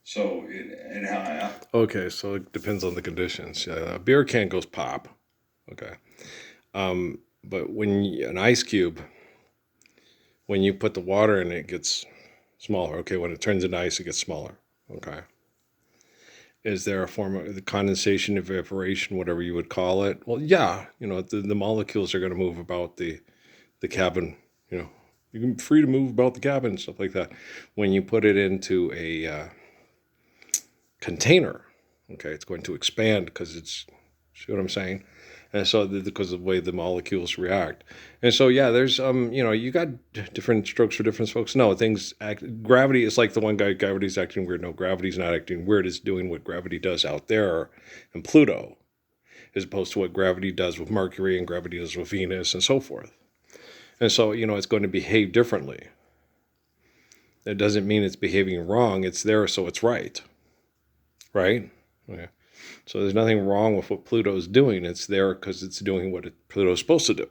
So, and how, Okay, so it depends on the conditions. A beer can goes pop. Okay. But an ice cube, when you put the water in, it gets smaller. Okay. When it turns into ice, it gets smaller. Okay. Is there a form of the condensation, evaporation, whatever you would call it? Well, yeah. The molecules are going to move about the cabin. You know, you're free to move about the cabin and stuff like that. When you put it into a container, okay, it's going to expand because it's, see what I'm saying? And so because of the way the molecules react. And so, yeah, there's, you got different strokes for different folks. No, gravity is like the one guy, gravity's acting weird. No, gravity's not acting weird. It's doing what gravity does out there in Pluto, as opposed to what gravity does with Mercury and gravity does with Venus and so forth. And so, it's going to behave differently. It doesn't mean it's behaving wrong. It's there, so it's right. Right? Okay. So there's nothing wrong with what Pluto's doing. It's there because it's doing what Pluto's supposed to do.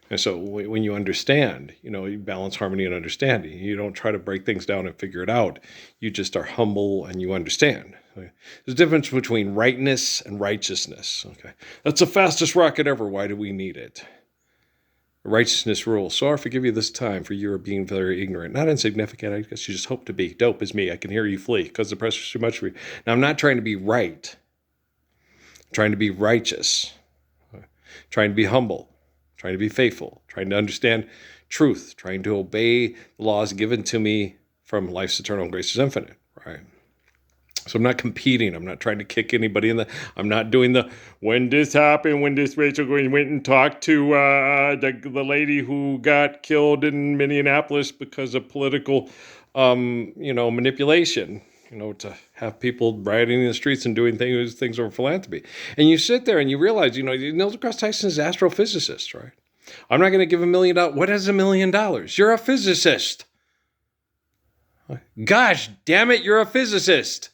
And so when you understand, you balance harmony and understanding. You don't try to break things down and figure it out. You just are humble and you understand. Okay? There's a difference between rightness and righteousness. Okay, that's the fastest rocket ever. Why do we need it? Righteousness rules. So I forgive you this time for you are being very ignorant. Not insignificant. I guess you just hope to be. Dope as me. I can hear you flee because the pressure's too much for you. Now, I'm not trying to be right. I'm trying to be righteous. Trying to be humble. Trying to be faithful. Trying to understand truth. Trying to obey the laws given to me from life's eternal grace is infinite. Right? So I'm not competing. I'm not trying to kick anybody in the. I'm not doing when this happened, when this Rachel went and talked to the lady who got killed in Minneapolis because of political, manipulation. To have people rioting in the streets and doing things over philanthropy. And you sit there and you realize, Neil deGrasse Tyson is an astrophysicist, right? I'm not going to give $1 million. What is $1 million? You're a physicist. Gosh, damn it, you're a physicist.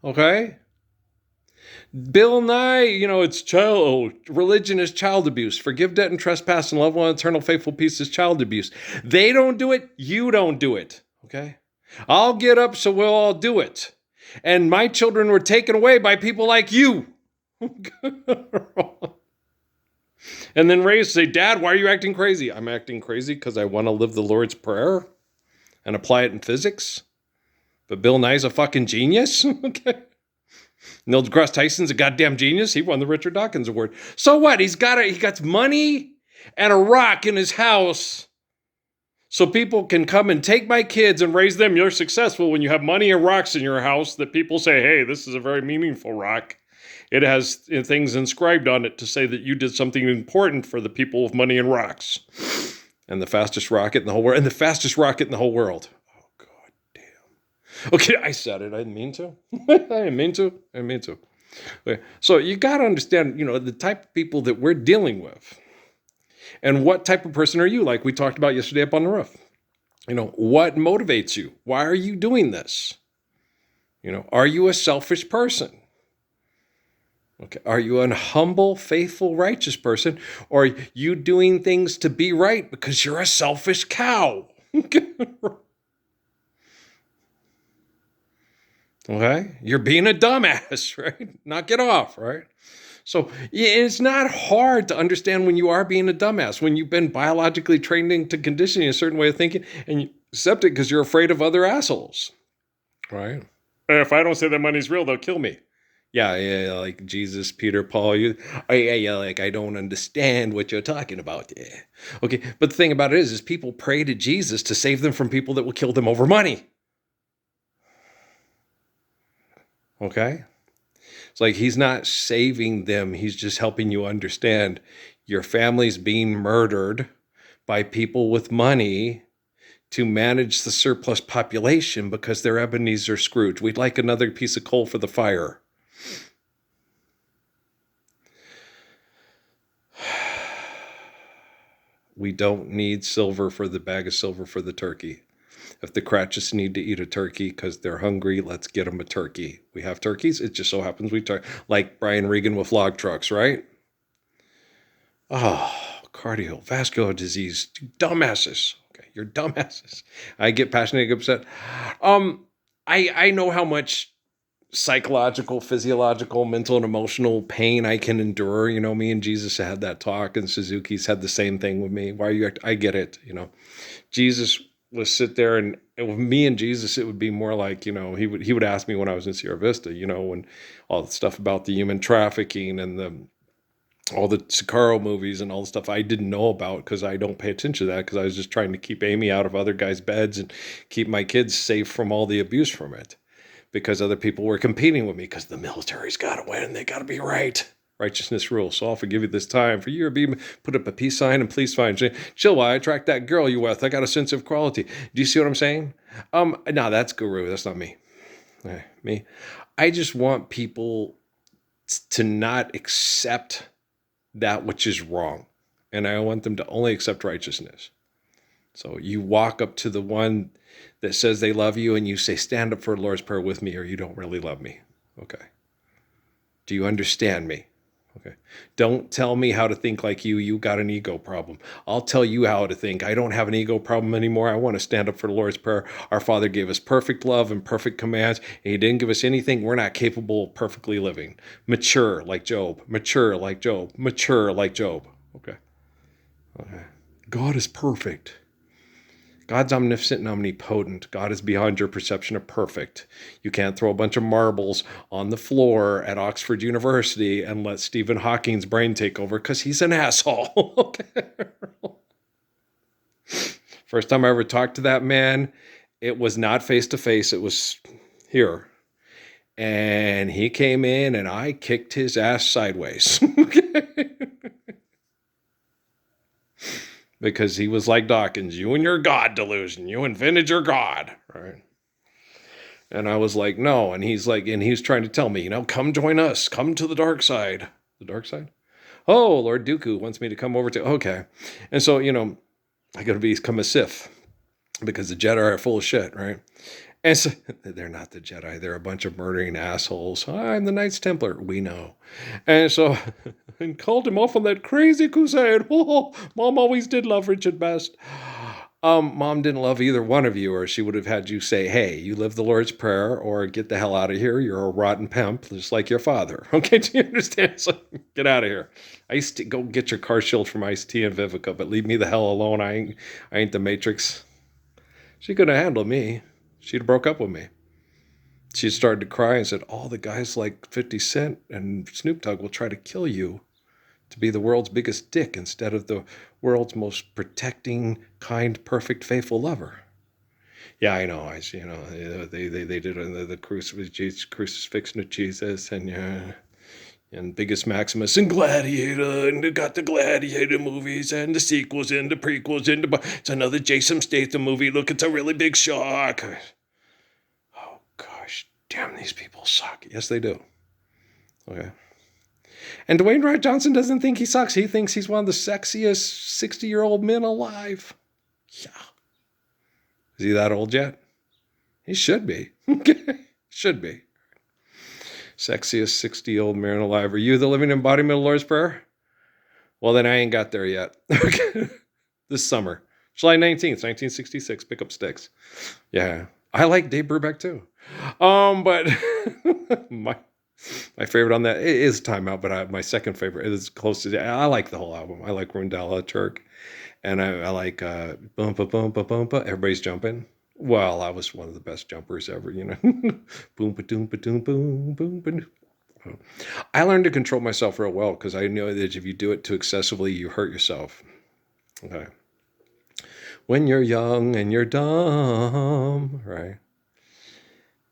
Okay? Bill Nye, it's religion is child abuse. Forgive debt and trespass and love one eternal faithful peace is child abuse. They don't do it, you don't do it. Okay? I'll get up so we'll all do it. And my children were taken away by people like you. And then raised, say, Dad, why are you acting crazy? I'm acting crazy because I want to live the Lord's Prayer and apply it in physics. But Bill Nye's a fucking genius. Okay. Neil deGrasse Tyson's a goddamn genius. He won the Richard Dawkins Award. So what? He got money and a rock in his house so people can come and take my kids and raise them. You're successful when you have money and rocks in your house that people say, hey, this is a very meaningful rock. It has things inscribed on it to say that you did something important for the people with money and rocks. And the fastest rocket in the whole world. And the fastest rocket in the whole world. Oh, God damn. Okay, I said it. I didn't mean to. I didn't mean to. Okay. So you got to understand, the type of people that we're dealing with. And what type of person are you? Like we talked about yesterday up on the roof. What motivates you? Why are you doing this? Are you a selfish person? Okay. Are you a humble, faithful, righteous person? Or are you doing things to be right because you're a selfish cow? Okay. You're being a dumbass, right? Knock it off, right? So it's not hard to understand when you are being a dumbass, when you've been biologically trained to conditioning a certain way of thinking and you accept it because you're afraid of other assholes, right? If I don't say that money's real, they'll kill me. Yeah, like Jesus, Peter, Paul. Yeah, like I don't understand what you're talking about. Yeah. Okay, but the thing about it is people pray to Jesus to save them from people that will kill them over money. Okay? It's like he's not saving them. He's just helping you understand your family's being murdered by people with money to manage the surplus population because they're Ebenezer Scrooge. We'd like another piece of coal for the fire. We don't need silver for the bag of silver for the turkey. If the Cratchits need to eat a turkey because they're hungry, let's get them a turkey. We have turkeys. It just so happens like Brian Regan with log trucks, right? Oh, cardiovascular disease. Dumbasses. Okay, you're dumbasses. I get passionate, upset. I know how much psychological, physiological, mental, and emotional pain I can endure. Me and Jesus had that talk, and Suzuki's had the same thing with me. Why are you I get it. Jesus would sit there, and with me and Jesus, it would be more like, he would ask me when I was in Sierra Vista, when all the stuff about the human trafficking and all the Sicario movies and all the stuff I didn't know about because I don't pay attention to that because I was just trying to keep Amy out of other guys' beds and keep my kids safe from all the abuse from it because other people were competing with me because the military's got to win. They got to be right. Righteousness rules. So I'll forgive you this time. For you, be put up a peace sign and please find. Chill while I track that girl you with. I got a sense of quality. Do you see what I'm saying? No, that's Guru. That's not me. Me. I just want people to not accept that which is wrong. And I want them to only accept righteousness. So you walk up to the one that says they love you and you say, stand up for the Lord's Prayer with me, or you don't really love me. Okay. Do you understand me? Okay. Don't tell me how to think like you. You got an ego problem. I'll tell you how to think. I don't have an ego problem anymore. I want to stand up for the Lord's Prayer. Our Father gave us perfect love and perfect commands, and He didn't give us anything we're not capable of perfectly living. Mature like Job. Mature like Job. Mature like Job. Okay. God is perfect. God's omniscient and omnipotent. God is beyond your perception of perfect. You can't throw a bunch of marbles on the floor at Oxford University and let Stephen Hawking's brain take over because he's an asshole. Okay. First time I ever talked to that man, it was not face to face. It was here. And he came in and I kicked his ass sideways. Because he was like Dawkins, you and your God delusion, you invented your God, right? And I was like, no. And he's trying to tell me, come join us, come to the dark side. The dark side? Oh, Lord Dooku wants me to come over to, okay. And so, I got to become a Sith because the Jedi are full of shit, right? And so they're not the Jedi. They're a bunch of murdering assholes. I'm the Knights Templar. We know. And so, and called him off on that crazy crusade. Oh, Mom always did love Richard best. Mom didn't love either one of you, or she would have had you say, hey, you live the Lord's Prayer, or get the hell out of here. You're a rotten pimp, just like your father. Okay, do you understand? So get out of here. I used to go get your car shield from Ice-T and Vivica, but leave me the hell alone. I ain't the Matrix. She couldn't handle me. She'd have broke up with me. She started to cry and said, all the guys like 50 Cent and Snoop Dogg will try to kill you to be the world's biggest dick instead of the world's most protecting, kind, perfect, faithful lover. Yeah, I know. They did the crucifixion of Jesus, and Biggest Maximus and Gladiator, and they got the Gladiator movies and the sequels and the prequels and it's another Jason Statham movie. Look, it's a really big shock. Oh gosh, damn, these people suck. Yes, they do. Okay. And Dwayne Wright Johnson doesn't think he sucks. He thinks he's one of the sexiest 60-year-old men alive. Yeah. Is he that old yet? He should be. Should be. Sexiest 60-year-old man alive. Are you the living embodiment of Lord's Prayer? Well, then I ain't got there yet. This summer. July 19th, 1966. Pick up sticks. Yeah. I like Dave Brubeck too. But my favorite on that is Time Out, but my second favorite is close to, I like the whole album. I like Rundala Turk, and I like Boompa Boompa Boompa. Everybody's jumping. Well, I was one of the best jumpers ever, Boompa Doompa Doom Boom Boom. I learned to control myself real well because I know that if you do it too excessively, you hurt yourself. Okay. When you're young and you're dumb, right?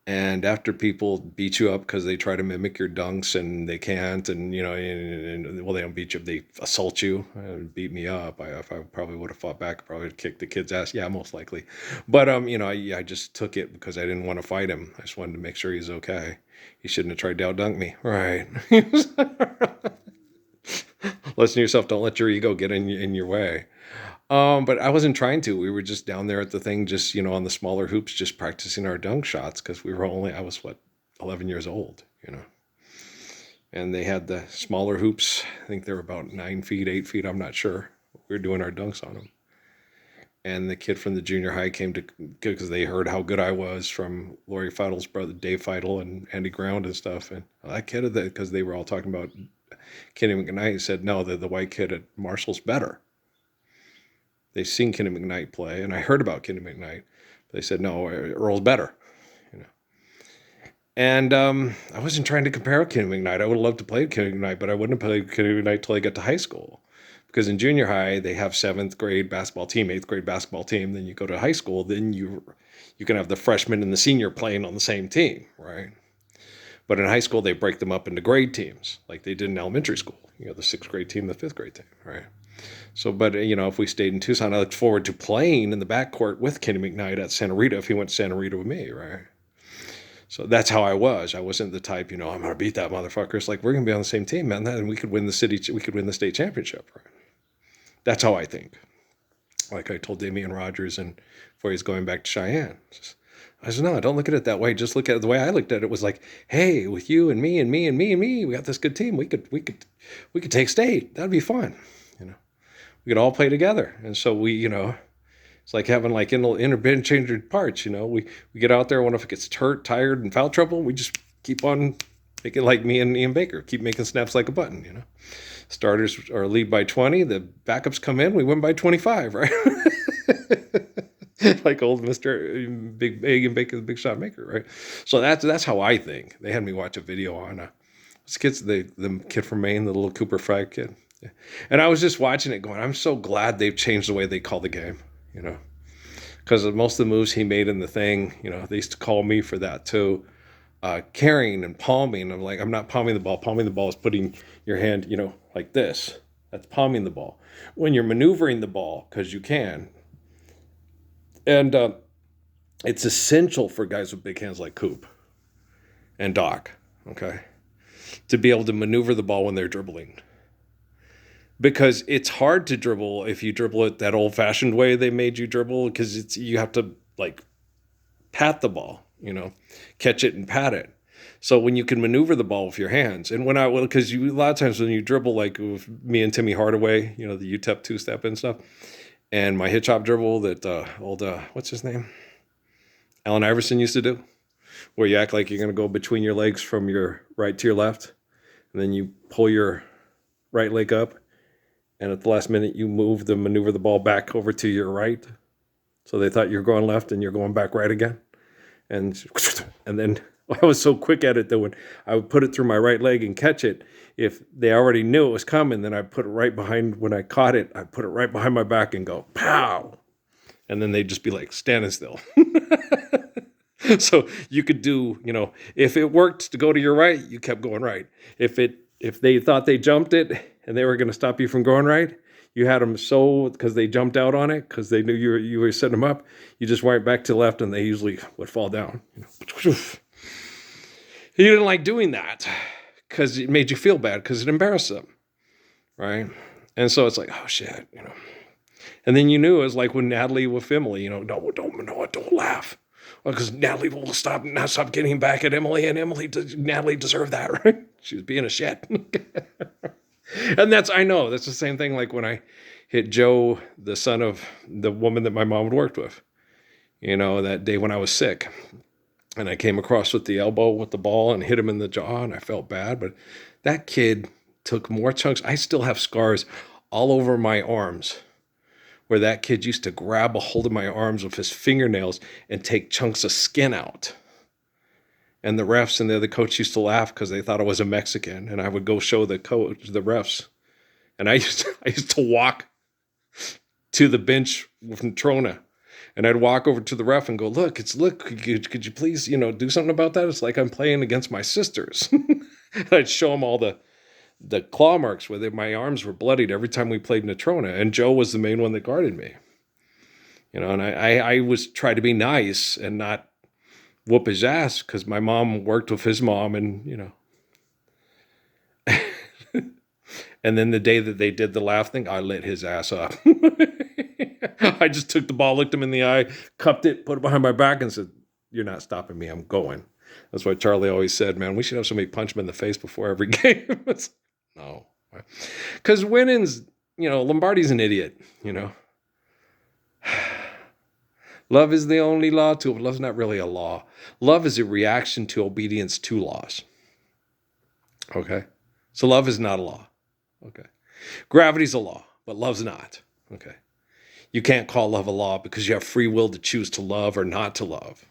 And after people beat you up because they try to mimic your dunks and they can't, and well, they don't beat you, they assault you, beat me up. If I probably would have fought back, probably would have kicked the kid's ass. Yeah, most likely. But I just took it because I didn't want to fight him. I just wanted to make sure he's okay. He shouldn't have tried to outdunk me, right? Listen to yourself. Don't let your ego get in your way. But I wasn't trying to. We were just down there at the thing, just, on the smaller hoops, just practicing our dunk shots because I was 11 years old, And they had the smaller hoops. I think they were about 9 feet, 8 feet. I'm not sure. We were doing our dunks on them. and the kid from the junior high came to, because they heard how good I was from Lori Feidel's brother, Dave Feidel, and Andy Ground and stuff. And that kid, because they were all talking about Kenny McKnight, said, no, the white kid at Marshall's better. They've seen Kenny McKnight play, and I heard about Kenny McKnight. They said, no, Earl's better. And I wasn't trying to compare Kenny McKnight. I would have loved to play Kenny McKnight, but I wouldn't have played Kenny McKnight till I got to high school. Because in junior high, they have 7th grade basketball team, 8th grade basketball team. Then you go to high school, then you can have the freshman and the senior playing on the same team, right? But in high school, they break them up into grade teams, like they did in elementary school. The 6th grade team, the 5th grade team, right? So, but, if we stayed in Tucson, I looked forward to playing in the backcourt with Kenny McKnight at Santa Rita if he went to Santa Rita with me, right? So that's how I was. I wasn't the type, I'm going to beat that motherfucker. It's like, we're going to be on the same team, man, and we could win the state championship, right? That's how I think. Like I told Damian Rogers and before he's going back to Cheyenne. I said, no, don't look at it that way. Just look at it the way I looked at it was like, hey, with you and me and me and me and me, we got this good team. We could take state. That'd be fun. We could all play together. And so we, it's like having like interchangeable parts, we get out there, one if it gets hurt, tired, and foul trouble, we just keep on making like me and Ian Baker, keep making snaps like a button, Starters are lead by 20, the backups come in, we win by 25, right? Like old Mr. Big Ian Baker, the big shot maker, right? So that's how I think. They had me watch a video on the kid from Maine, the little Cooper Fry kid. And I was just watching it going, I'm so glad they've changed the way they call the game, because most of the moves he made in the thing, they used to call me for that too. Carrying and palming. I'm like, I'm not palming the ball. Palming the ball is putting your hand, like this. That's palming the ball. When you're maneuvering the ball, because you can. And it's essential for guys with big hands like Coop and Doc, okay, to be able to maneuver the ball when they're dribbling. Because it's hard to dribble if you dribble it that old-fashioned way they made you dribble, because you have to like pat the ball, catch it and pat it. So when you can maneuver the ball with your hands, and because a lot of times when you dribble, like with me and Timmy Hardaway, the UTEP two-step and stuff, and my hitch hop dribble that what's his name? Allen Iverson used to do, where you act like you're going to go between your legs from your right to your left, and then you pull your right leg up, and at the last minute you maneuver the ball back over to your right. So they thought you're going left and you're going back right again. And then I was so quick at it that when I would put it through my right leg and catch it, if they already knew it was coming, then I put it right behind, when I caught it, I put it right behind my back and go, pow. And then they'd just be like, standing still. So you could do, if it worked to go to your right, you kept going right. If they thought they jumped it and they were going to stop you from going right, you had them because they jumped out on it, because they knew you were setting them up, you just went back to the left and they usually would fall down. You didn't like doing that because it made you feel bad, because it embarrassed them, right? And so it's like, oh shit, And then you knew it was like when Natalie with Emily, don't laugh. Well, because Natalie will not stop getting back at Emily, and Natalie deserved that, right? She was being a shit. And that's the same thing like when I hit Joe, the son of the woman that my mom had worked with, that day when I was sick. And I came across with the elbow with the ball and hit him in the jaw, and I felt bad. But that kid took more chunks. I still have scars all over my arms where that kid used to grab a hold of my arms with his fingernails and take chunks of skin out. And the refs and the other coach used to laugh because they thought I was a Mexican. And I would go show the refs. And I used to walk to the bench with Natrona. And I'd walk over to the ref and go, look, could you please, do something about that? It's like I'm playing against my sisters. And I'd show them all the claw marks where my arms were bloodied every time we played Natrona. And Joe was the main one that guarded me. And I was trying to be nice and not whoop his ass, because my mom worked with his mom, and, and then the day that they did the laugh thing, I lit his ass up. I just took the ball, looked him in the eye, cupped it, put it behind my back, and said, you're not stopping me, I'm going. That's why Charlie always said, man, we should have somebody punch him in the face before every game. No. Because Winnings, Lombardi's an idiot, Love is the only law to love's not really a law. Love is a reaction to obedience to laws. Okay? So love is not a law. Okay. Gravity's a law, but love's not. Okay. You can't call love a law because you have free will to choose to love or not to love,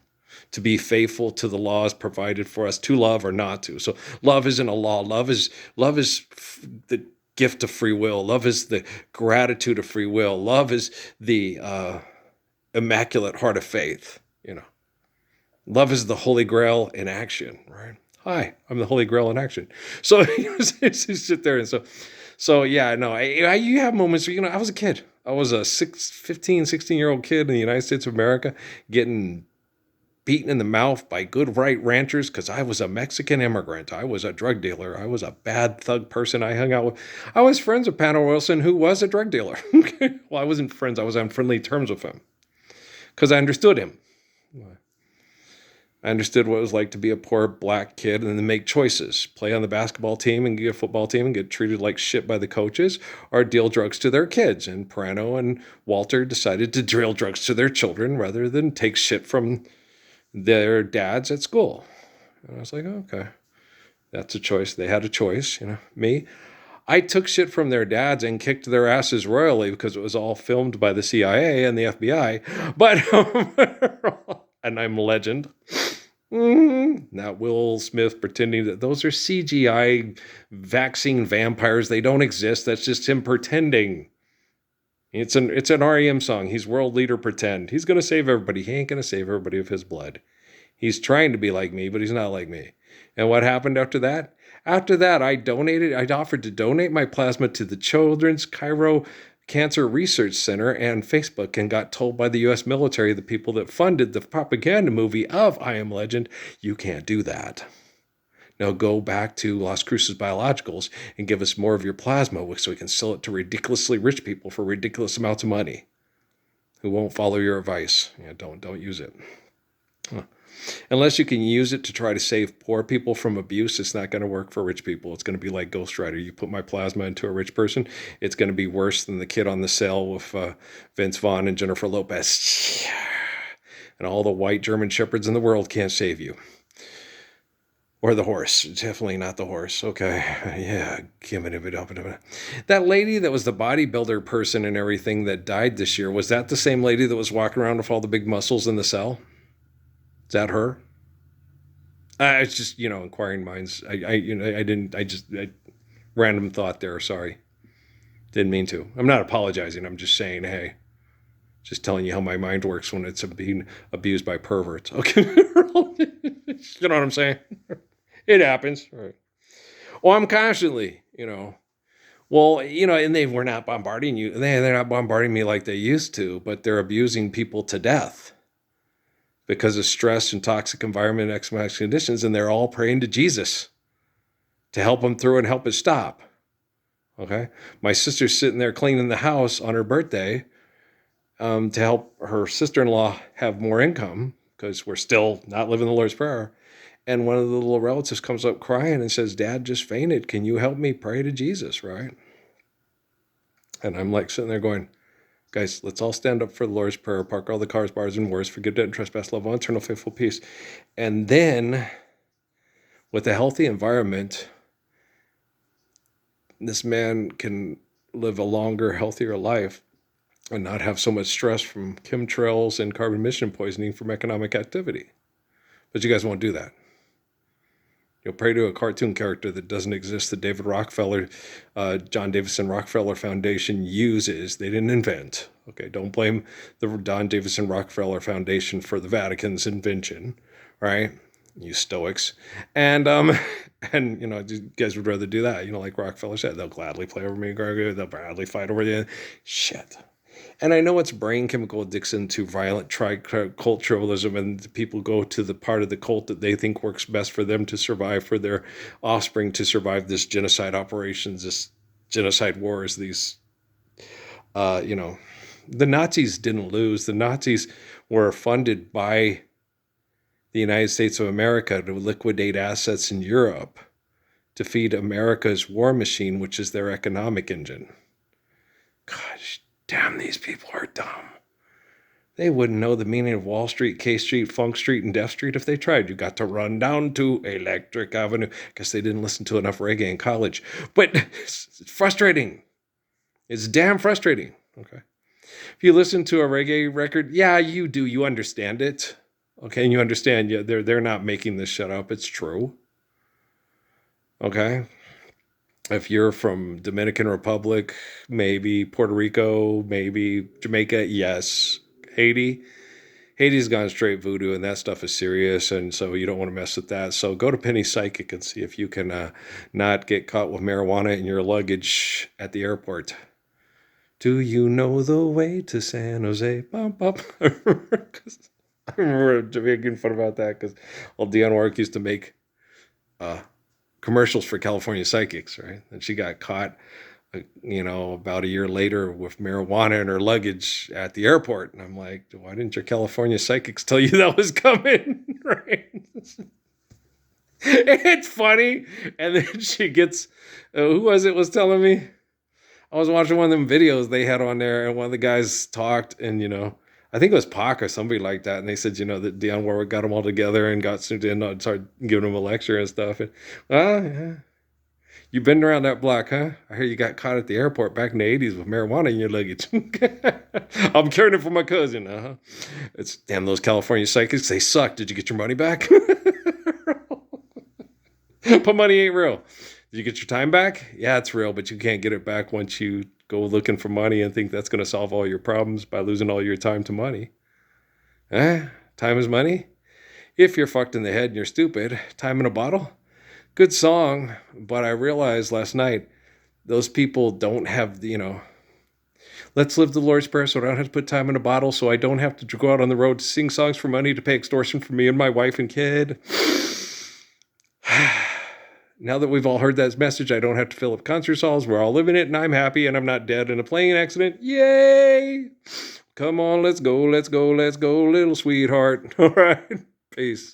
to be faithful to the laws provided for us to love or not to. So love isn't a law. Love is the gift of free will. Love is the gratitude of free will. Love is the immaculate heart of faith. Love is the Holy Grail in action, right? Hi, I'm the Holy Grail in action. So you sit there and so yeah, no, you have moments where, I was a kid. I was a 15, 16-year-old kid in the United States of America getting beaten in the mouth by good white ranchers because I was a Mexican immigrant. I was a drug dealer. I was a bad thug person I hung out with. I was friends with Panner Wilson, who was a drug dealer. Well, I wasn't friends. I was on friendly terms with him because I understood him. I understood what it was like to be a poor black kid and then make choices. Play on the basketball team and get a football team and get treated like shit by the coaches, or deal drugs to their kids. And Perano and Walter decided to deal drugs to their children rather than take shit from their dads at school. And I was like, okay, that's a choice. They had a choice, Me, I took shit from their dads and kicked their asses royally because it was all filmed by the CIA and the FBI. But, and I'm a legend. Not Will Smith pretending that those are CGI vaccine vampires. They don't exist. That's just him pretending. It's an REM song. He's world leader pretend. He's going to save everybody. He ain't going to save everybody with his blood. He's trying to be like me, but he's not like me. And what happened after that? After that, I offered to donate my plasma to the Children's Cairo Cancer Research Center and Facebook, and got told by the U.S. military, the people that funded the propaganda movie of I Am Legend, you can't do that. Now go back to Las Cruces Biologicals and give us more of your plasma so we can sell it to ridiculously rich people for ridiculous amounts of money who won't follow your advice. Don't use it. Unless you can use it to try to save poor people from abuse, it's not going to work for rich people. It's going to be like Ghost Rider. You put my plasma into a rich person, it's going to be worse than the kid on the cell with Vince Vaughn and Jennifer Lopez. And all the white German shepherds in the world can't save you. Or the horse. Definitely not the horse. Okay. Yeah. That lady that was the bodybuilder person and everything that died this year, was that the same lady that was walking around with all the big muscles in the cell? Is that her? It's just, inquiring minds. Random thought there. Sorry. Didn't mean to. I'm not apologizing. I'm just saying, hey, just telling you how my mind works when it's being abused by perverts. Okay. You know what I'm saying? It happens. All right. Well, I'm constantly, well, and they were not bombarding you. They're not bombarding me like they used to, but they're abusing people to death because of stress and toxic environment and extreme conditions, and they're all praying to Jesus to help them through and help it stop. Okay? My sister's sitting there cleaning the house on her birthday to help her sister-in-law have more income because we're still not living the Lord's Prayer. And one of the little relatives comes up crying and says, Dad just fainted. Can you help me pray to Jesus, right? And I'm like sitting there going, guys, let's all stand up for the Lord's Prayer, park all the cars, bars, and wars, forgive debt and trespass, love all, eternal, faithful peace. And then, with a healthy environment, this man can live a longer, healthier life and not have so much stress from chemtrails and carbon emission poisoning from economic activity. But you guys won't do that. You'll pray to a cartoon character that doesn't exist, that David Rockefeller, John Davison Rockefeller Foundation uses. They didn't invent. Okay, don't blame the Don Davison Rockefeller Foundation for the Vatican's invention, right? You Stoics. And you guys would rather do that. Like Rockefeller said, they'll gladly play over me, they'll gladly fight over you. Shit. And I know it's brain chemical addiction to violent triculturalism, and people go to the part of the cult that they think works best for them to survive, for their offspring to survive this genocide operations, this genocide wars, these, the Nazis didn't lose. The Nazis were funded by the United States of America to liquidate assets in Europe to feed America's war machine, which is their economic engine. Gosh. Damn, these people are dumb. They wouldn't know the meaning of Wall Street, K Street, Funk Street, and Deaf Street if they tried. You got to run down to Electric Avenue. Guess they didn't listen to enough reggae in college. But it's frustrating. It's damn frustrating. Okay. If you listen to a reggae record, yeah, you do. You understand it. Okay, and you understand they're not making this shit up. It's true. Okay. If you're from Dominican Republic, maybe Puerto Rico, maybe Jamaica, yes. Haiti's gone straight voodoo, and that stuff is serious, and so you don't want to mess with that. So go to Penny Psychic and see if you can not get caught with marijuana in your luggage at the airport. Do you know the way to San Jose? Bum, bum. I remember making fun about that because Dionne Warwick used to make commercials for California Psychics, right? And she got caught, about a year later with marijuana in her luggage at the airport. And I'm like, why didn't your California Psychics tell you that was coming? Right? It's funny. And then she gets, who was telling me? I was watching one of them videos they had on there, and one of the guys talked, and I think it was Pac or somebody like that, and they said that Dionne Warwick got them all together and got sued in and started giving them a lecture and stuff. And yeah, you've been around that block, huh? I hear you got caught at the airport back in the '80s with marijuana in your luggage. I'm carrying it for my cousin. It's damn those California psychics. They suck. Did you get your money back? But money ain't real. Did you get your time back? Yeah, it's real, but you can't get it back once you go looking for money and think that's going to solve all your problems by losing all your time to money. Time is money? If you're fucked in the head and you're stupid, time in a bottle? Good song, but I realized last night those people don't have let's live the Lord's Prayer so I don't have to put time in a bottle, so I don't have to go out on the road to sing songs for money to pay extortion for me and my wife and kid. Now that we've all heard that message, I don't have to fill up concert halls. We're all living it, and I'm happy, and I'm not dead in a plane accident. Yay! Come on, let's go, little sweetheart. All right, peace.